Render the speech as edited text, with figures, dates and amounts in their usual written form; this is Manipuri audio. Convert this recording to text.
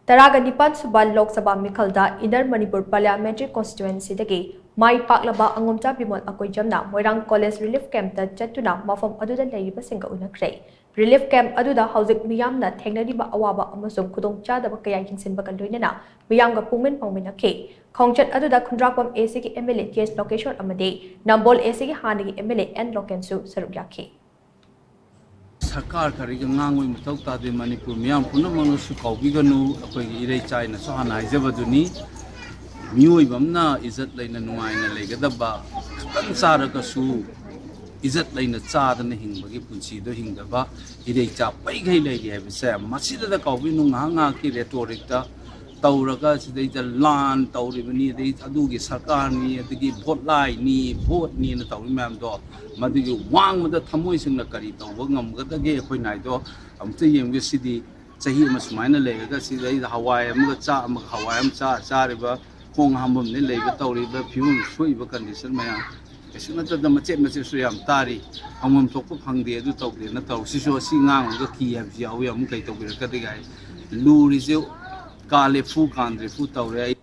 Taragani Suba Lok Sabha Meekhal Inner Manipur Parliamentary Constituency dagi Mai Paklaba Angomcha Bimol Akoijam Moirang College Relief Camp chattuna mapham aduda Leiriba Singa Unakhre Relief Camp aduda Housing Miyamna Leiriba awaba amasung kudong chadaba kaya yingsinba loinana Miyamga pungmin pangminakhe Khongchat aduda Khundrakwam ACG MLA case location amade Nambol ACG Hanigi MLA and Lokensu Sarugyakhe Sarkar kari ngangoy mutaw tade Manipur miyam puna mano su kaubiganu akoy irey China so hanayjabaduni miyoy bamna izat layna numayna legadaba kan saraka su izat layna chadana hingbagi punsido hingdaba irey cha paigai legi habise masida da kaubinu nganga ki rhetoric ta tauraga sidai da lan tauribani dei adugi sarkar ni adigi vote lai ni vote ni na tauri mam do madigi wang mada thamoi singna kari tawba ngamgadage khoi nai do amte yemge sidi chahi ma sumaina lega sidai hawai am cha am hawai am cha chariba khong hambam ne lega tauriba fium soiba condition maya kesuna ta da mache su yam tari amam thokpa phangde adu tawde na taw siso singang ga ki have yaw yam kai tawbira ka digai luri je Kale fu kandre fu taure